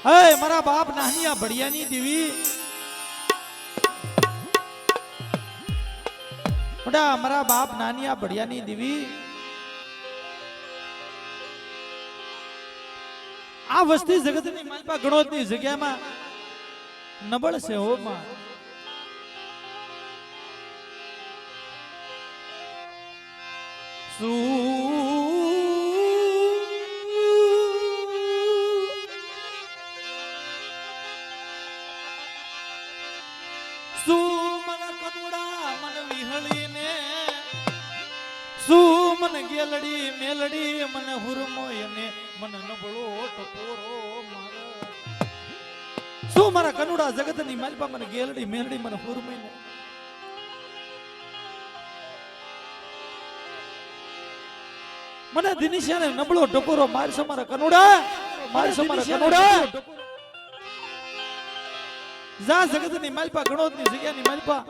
હે મારા બાપ નાનિયા ભડિયાની દેવી મારા બાપ નાનિયા ભડિયાની દેવી આ વસ્તી જગતની માલપા ગણોતની જગ્યામાં નબળ છે હો માં મન ગેલડી મેલડી મન હુરમોય ને મન નબળો ટપોરો માર શું મારા કનુડા જગતની માલપા મને ગેલડી મેલડી મને હુરમોય ને મને દિનિશાને નબળો ટપોરો મારશો મારા કનુડા મારશો મારા કનુડા જા જગતની માલપા ગણોદની જગ્યાની માલપા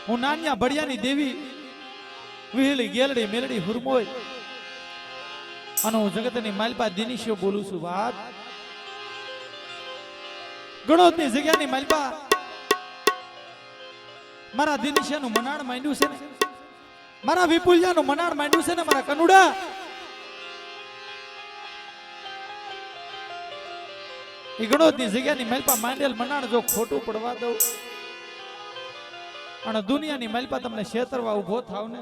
હું નાનિયા ભડિયાની દેવી વિહળી ગેલડી મેલડી હુરમોય અને હું જગતની માલપા દિનિશો બોલું છું વાત ગણોદની જગ્યાની માલપા મારા દિનિશાનું મનાણ માંડ્યું છે ને મારા વિપુલિયાનું મનાણ માંડ્યું છે ને મારા કનુડા એ ગણોદની જગ્યાની માલપા માંડેલ મનાણ જો ખોટું પડવા દઉં અને દુનિયાની માલપા તમને છેતરવા ઉભો થાવ ને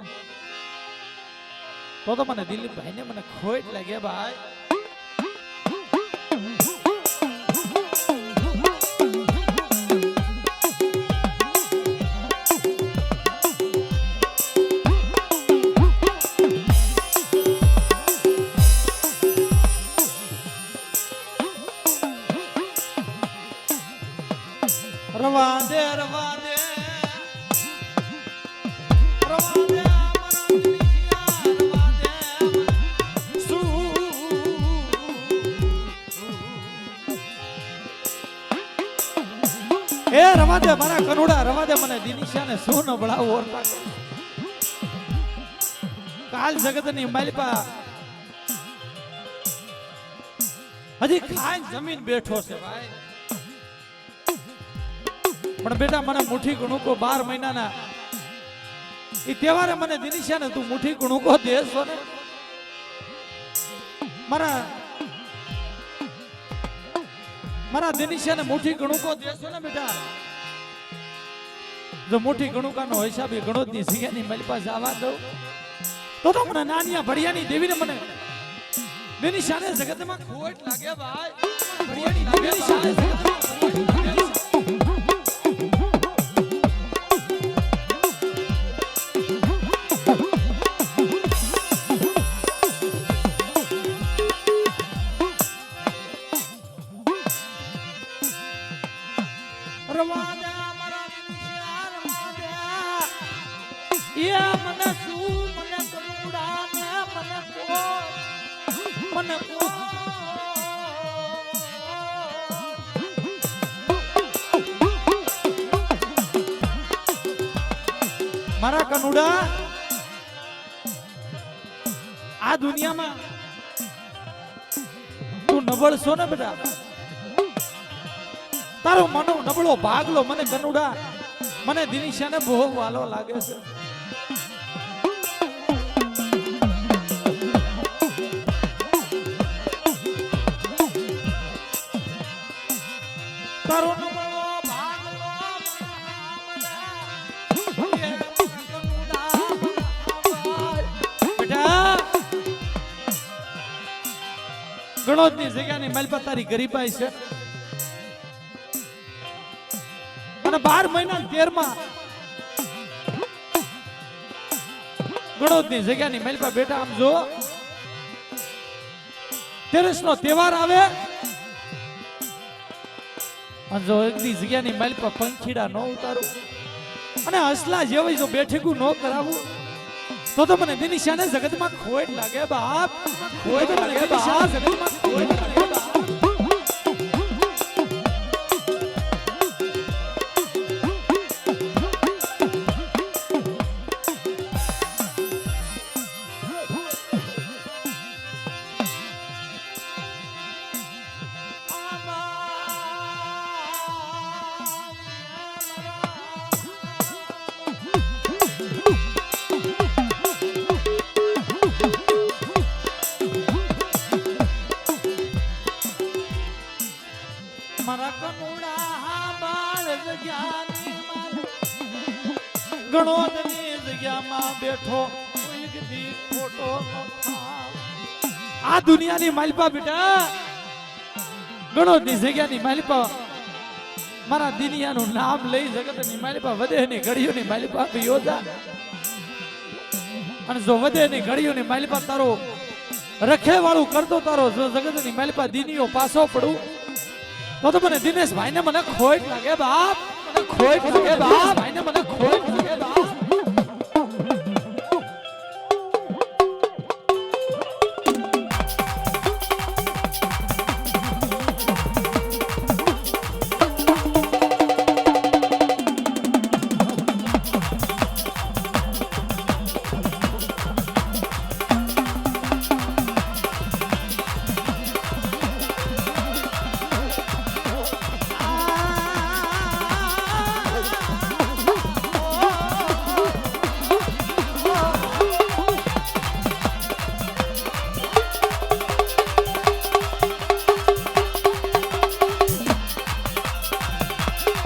તો મને દિલીપભાઈ ને મને ખોટ લાગે ભાઈ રવા દે રવા દે રવા દે એ રવા દે મારા કનુડા રવા દે મને દિનિશાને શું નબળાવું ઓરતા કાલ જગતની માલપા હજી ખાઈ જમીન બેઠો છે ભાઈ પણ બેટા મને મુઠ્ઠી ગુણુકો 12 મહિનાના એ તહેવારે મને દિનિશાને તું મુઠ્ઠી ગુણુકો દેશો ને મારા દિનિશાને મુઠ્ઠી ગણુકો દેશો ને બેટા જો મુઠ્ઠી ગણુકાનો હિસાબ એ ગણોદની જગ્યાની માલપા જવા દઉં તો મને નાનિયા ભડિયાની દેવીને મને દિનિશાને જગતમાં ખોટ લાગે ભાઈ ભડિયાની દિનિશાને જગતમાં ખોટ લાગે મારા કનુડા આ દુનિયામાં તું નબળ છો ને બેટા તારો મનો નબળો ભાગલો મને કનુડા મને દિનિશાને બહુ વાલો લાગે છે તારો નબળો ભાગલો બેટા ગણોદની જગ્યાની માલપા તારી ગરીબાઈ છે અને 12 મહિના 13 ગણોદની જગ્યાની માલપા બેટા આમ જો તેરસનો તહેવાર આવે અને જો એકની જગ્યાની માલપા પંખીડા ન ઉતારું અને હસલા જેવી જો બેઠકું ન કરાવું તો મને દિનિશાને જગતમાં ખોટ લાગે બાપ ખોટ લાગે બાપ જગતમાં ખોટ લાગે બાપ ગણોદની જગ્યામાં બેઠો કોઈ દી ખોટો ન થાવ. આ દુનિયાની માલિપા બેટા ગણોદની જગ્યાની માલિપા મારા દિનિયાનું નામ લઈ જગતની માલિપા વધેની ઘડીઓની માલિપા યોજા અને જો વધેની ઘડીઓની માલિપા તારો રખેવાળું કરતો તારો જો જગતની માલિપા દિનિયો પાછો પડું તો મને દિનેશભાઈ ને મને ખોટ લાગે બાપ, મને ખોટ લાગે બાપ, ભાઈ ને મને ખોટ લાગે બાપ.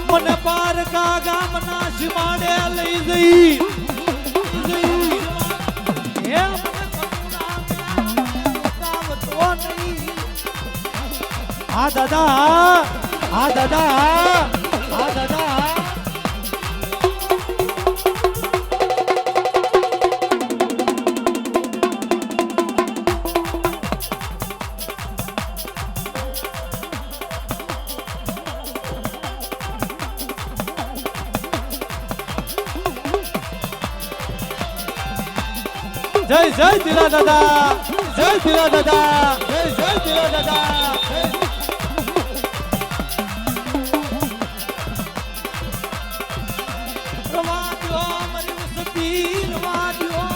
મને પારકા ગામના સીમાડે લઈ જઈ હે મને કરુણા નહીં. હા દાદા હા દાદા હા દાદા જય જય દિલા દાદા, જય દિલા દાદા, જય જય દિલા દાદા. રવાદ્યો મરી વસતી રવાદ્યો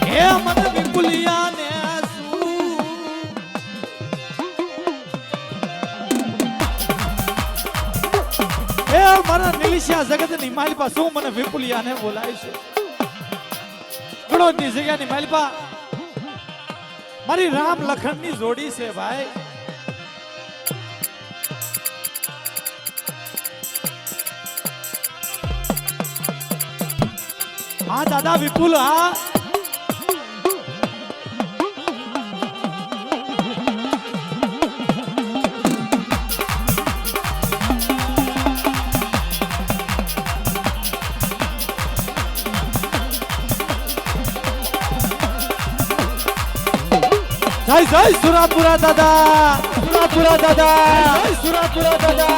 હે મને વિપુલિયા ને હે મારા નિલિશિયા જગતની માલિપા શું મને વિપુલિયા ને બોલાય છે. ગણોદની જગ્યાની માલિપા મારી રામ લખનની જોડી છે ભાઈ. હા દાદા વિપુલ હા જય જય સુરાપુરા દાદા, સુરાપુરા દાદા, જય સુરાપુરા દાદા.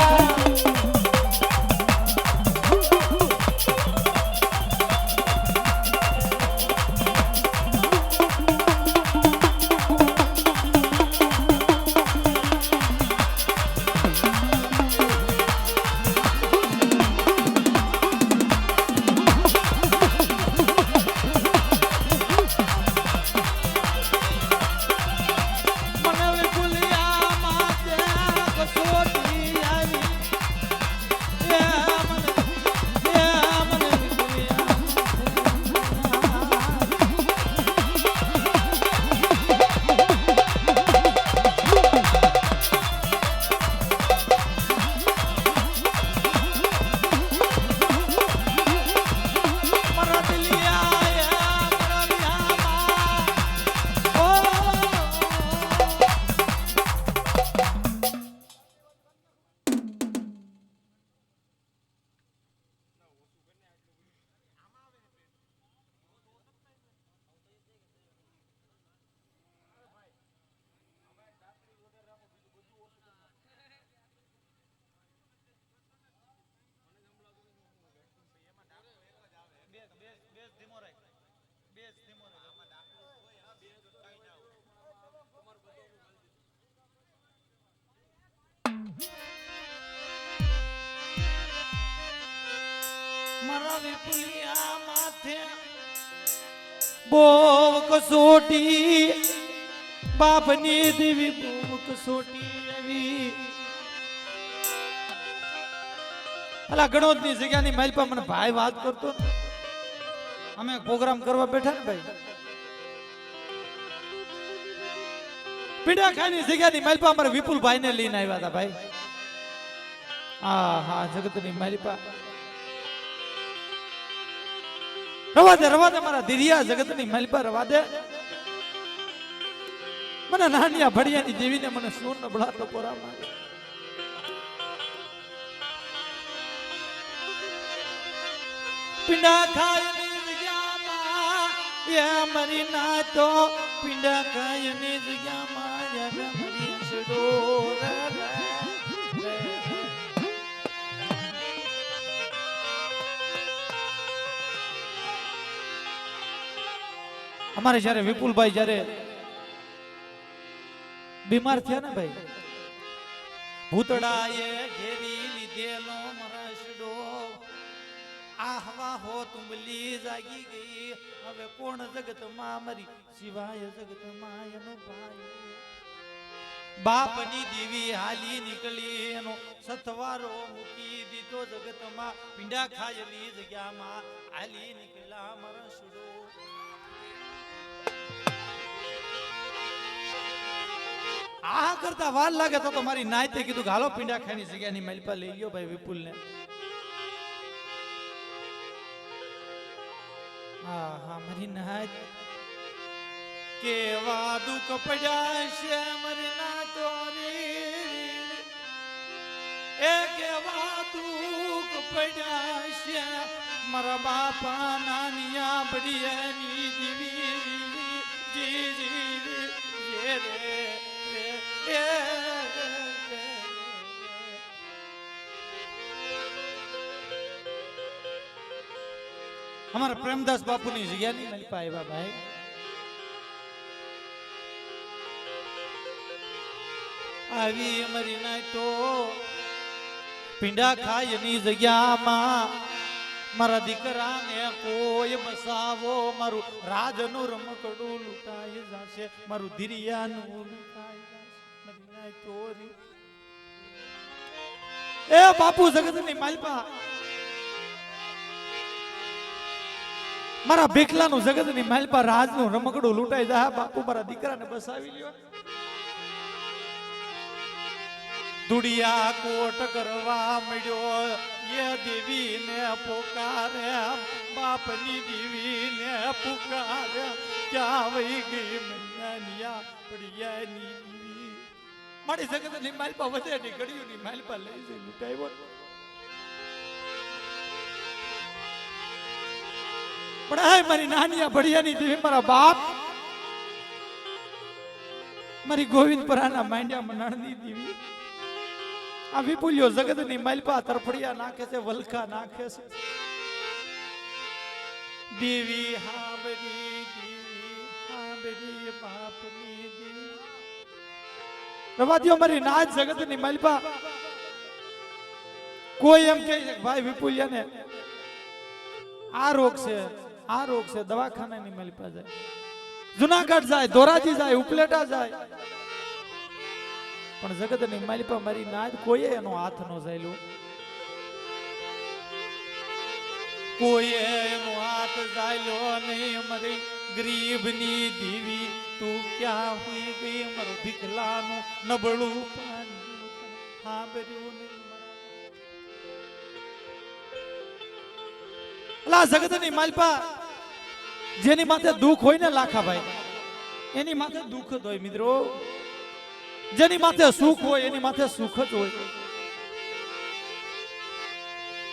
મારા વિપુલિયા માથે બહુ કસોટી બાપની દેવી બહુ કસોટી આવી. અલા ગણોદની જગ્યાની માલપા મને ભાઈ વાત કરતો ને અમે પ્રોગ્રામ કરવા બેઠા ને ભાઈ પીડા ખાની જગ્યાની માલપા અમારે વિપુલભાઈ ને લઈને આવ્યા હતા ભાઈ. હા હા જગતની માલપા રવા દે મારા ધીરિયા જગતની માલપા રવા દે. મને નાનિયા ભડિયાની દેવીને મને સોન નબળા ટપોરા મારે. પિંડા ખાયની જગ્યામાં એ મરી ના તો પિંડા ખાયની જગ્યામાં એ મરી સડો રે રે. અમારે જ્યારે વિપુલભાઈ જ્યારે બીમાર થયા ને ભાઈ, ભૂતડાએ ઘેરી લીધેલો મરસડો, આ હવા હો તુંબલી જાગી ગઈ, હવે કોણ જગતમાં મરી સિવાય જગતમાં એનો ભાઈ. બાપની દેવી હાલી નીકળી એનો સથવારો મૂકી દીધો જગતમાં, પીંડા ખાયેલી જગ્યામાં હાલી નીકળ્યા મરસડો. આ કરતા વાર લાગે તો મારી નાયતે કીધું કે હાલો પીંડા ખાની જગ્યાની માલપા લઈ ગયો ભાઈ વિપુલ ને. હા હા મારી નાયત કેવા દુઃખ પડ્યા છે મારી ના તોરી, એ કેવા દુઃખ પડ્યા છે મારા બાપા નાનિયા બડિયાની દીવી જી જી રે રે. અમારા પ્રેમદાસ બાપુની જગ્યાની માલપા આવ્યા ભાઈ. આવી અમારી નાય તો પીંડા ખાયની જગ્યામાં મારા દીકરાને કોઈ બસાવો, મારું રાજનું રમકડું લૂંટાઈ જશે, મારું ધીરિયાનું લૂંટાઈ જશે. એ બાપુ જગતની માલપા મારા ભીખલાનું જગતની માલપા રાજનું રમકડું લૂંટાઈ જાય. બાપુ મારા દીકરાને બસાવી લ્યો. દુડિયા કોટ કરવા મળ્યો એ દેવીને પોકારે, બાપની દેવીને પુકારે, ક્યાં વહી ગઈ મૈયાનિયા પડિયાની દેવી. મારી જગતની માલપા વધેની ઘડીઓની માલપા લઈ જઈ લૂંટાવ્યો. પણ આ મારી નાનિયા ભડિયાની દેવી મારા બાપ, મારી ગોવિંદપરાના માંડ્યા મનાણની દેવી, આ વિપુલ્યો જગતની માલપા તરફડિયા નાખે છે, વલખા નાખે છે. દેવી હાબરી બાપની દેવી રવાદીઓ મારી નાચ જગતની માલપા. કોઈ એમ કહે છે ભાઈ વિપુલિયાને આ રોગ છે દવાખાનાની માલપા જાય, જુનાગઢ જાય, ધોરાજી જાય, ઉપલેટા જાય, પણ જગતની માલપા મારી નાચ કોઈ એનો હાથ નો જાયલો, કોઈ એનો હાથ જાયલો નહીં. મારી ગરીબની દેવી તું ક્યાં હોઈ ગઈ, મારું ભીખલાનું નબળું પાણી સાંભળ્યું નહીં. અલા જગતની માલપા જેની માથે દુઃખ હોય ને લાખાભાઈ, એની માથે દુઃખ જ હોય મિત્રો. જેની માથે સુખ હોય એની માથે સુખ જ હોય.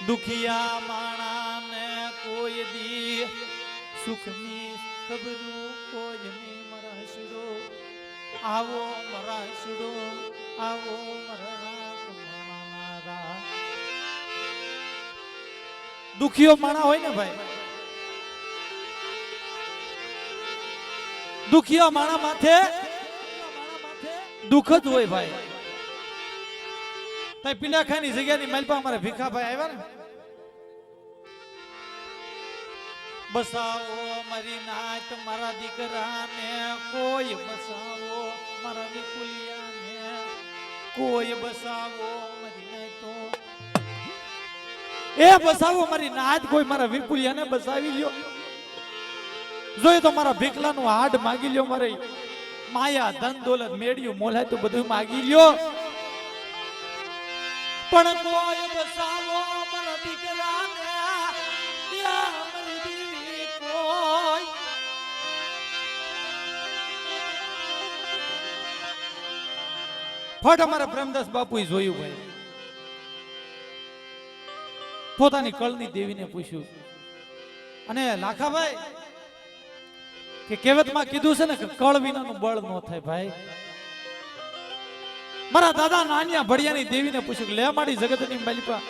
દુખિયા માણાને કોઈ દી સુખની ખબરું કોઈ નહીં મરાશડો, આવો મરાશડો, આવો મરા. દુખિયો માણા હોય ને ભાઈ, દુખિયા માણા માથે દુઃખ જ હોય ભાઈ. તઈ પિંડાખાની જગ્યાની માલપા અમારે ભીખાભાઈ આવ્યા ને, બસાવો મારી નાચ મારા દીકરાને, કોઈ બસાવો મારા વિપુલિયાને, કોઈ બસાવો મારી નાચ તો એ બસાવો મારી નાચ, કોઈ મારા વિપુલિયાને બસાવી લ્યો. જોઈએ તો મારા ભીખલાનું હાડ માગી લ્યો, મારે માયા ધન દોલત મેળ્યું મોલાય તો બધું માગી લ્યો, પણ કોઈ બસાવો મારા દીકરાને, મારી દેવી ફટ અમારા પ્રેમદાસ બાપુએ જોયું ભાઈ, પોતાની કળની દેવીને પૂછ્યું, અને લાખાભાઈ કે કહેવતમાં કીધું છે ને કે કળ વિનાનું બળ ન થાય ભાઈ. મારા દાદા નાનિયા ભડિયાની દેવીને પૂછ્યું, લે મારી જગતની માલિકા,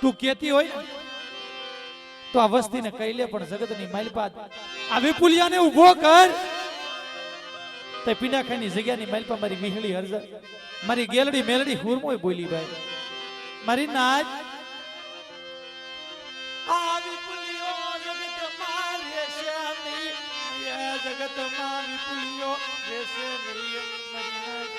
તું કેતી હોય તો આ વસ્તીને કહી લે, પણ જગતની માલિકા આ વિપુલિયાને ઊભો કર. તે પીડાખાની જગ્યાની માલિકા મારી વિહળી હરજ, મારી ગેલડી મેલડી હુરમોય બોલી ભાઈ, મારી નાચ આ વિપુલિયો જગતમાં રહેશે નહીં, જગતમાં વિપુલિયો રહેશે નહીં, મારી નાચ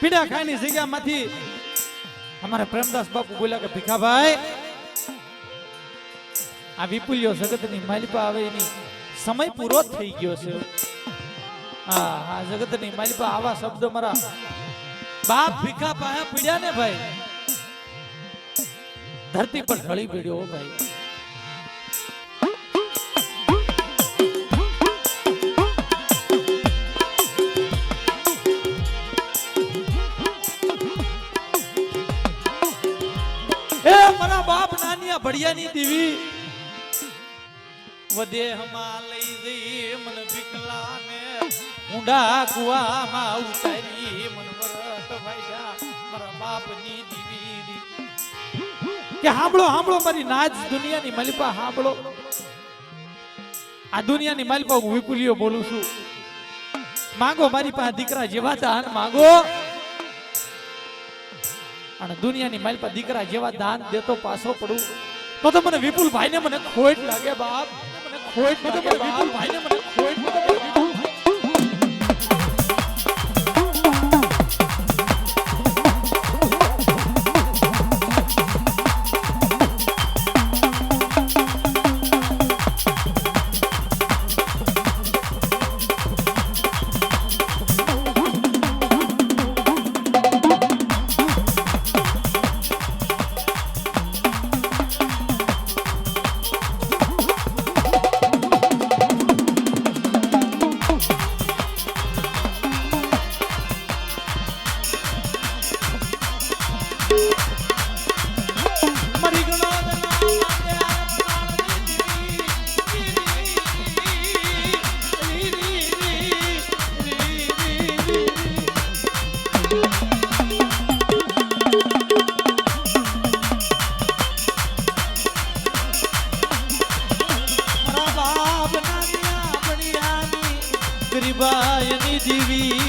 પીડા ખાની જગ્યામાંથી અમારા પ્રેમદાસ બાપુ બોલ્યા કે ભીખાભાઈ, આ વિપુલિયો જગતની માલિકા આવે એની સમય પૂરો થઈ ગયો છે. હા, જગતની માલિકા આવા શબ્દ મારા બાપ ભીખા પાસે પીડ્યા ને ભાઈ, ધરતી પર ઢળી પડ્યો ભાઈ. ભડિયાની દેવી વદેહમાં લઈ જઈ મન વિકલાને ઊંડા કુવામાં ઉતારી મન વરત ભાઈજા મારા બાપની દેવી કે સાંભળો સાંભળો મારી નાચ દુનિયાની માલિકા સાંભળો. આ દુનિયાની માલિકા હું વિપુલિયો બોલું છું. માંગો મારી પાસે દીકરા જેવા દાન માંગો, અને દુનિયાની માલિકા દીકરા જેવા દાન દેતો પાછો પડું તો મને વિપુલ ભાઈ ને મને ખોટ લાગે બાપ, મને ખોટ લાગે વિપુલ ભાઈ ને મને ખોટ લાગે. ગરીબાયની દીવી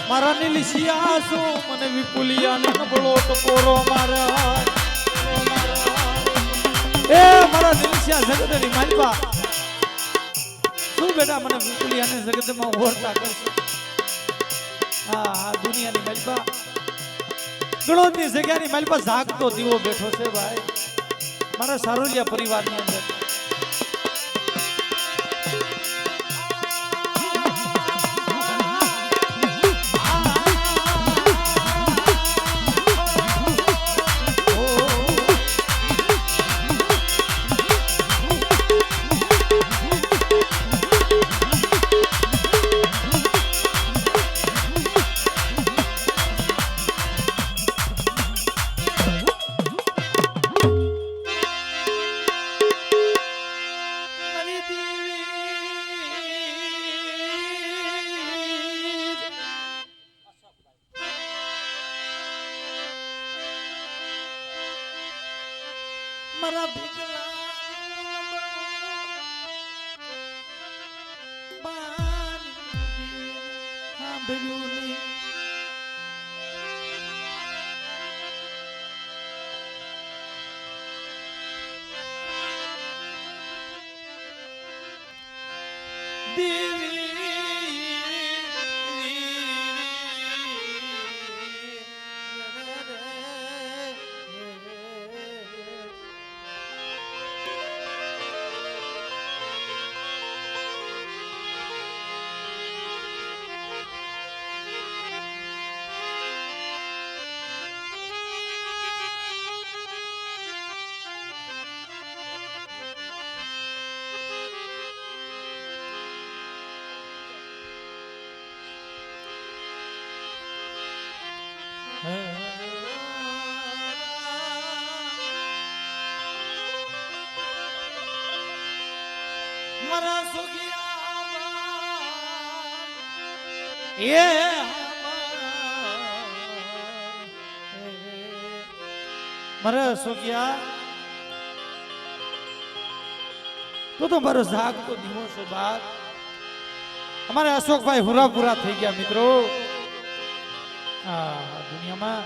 મારા નીલસિયા છો મને વિપુલિયા ને નબળો ટકોરો મારા એ મારા નીલસિયા જગતની માલિકા શું બેટા મને વિપુલિયા ને જગતમાં ઓરતા કરશે. હા દુનિયાની માલિકા ગણોદની જગ્યાની માલિકા જાગતો દીવો બેઠો છે ભાઈ મારા સારોલિયા પરિવારની અંદર. મારા ભીગલા સાંભળ્યું નહીં. મારા સોગિયા તો મારો જાગતો દીવો છો બાપ. અમારે અશોકભાઈ હુરાપુરા થઈ ગયા મિત્રો. આ દુનિયામાં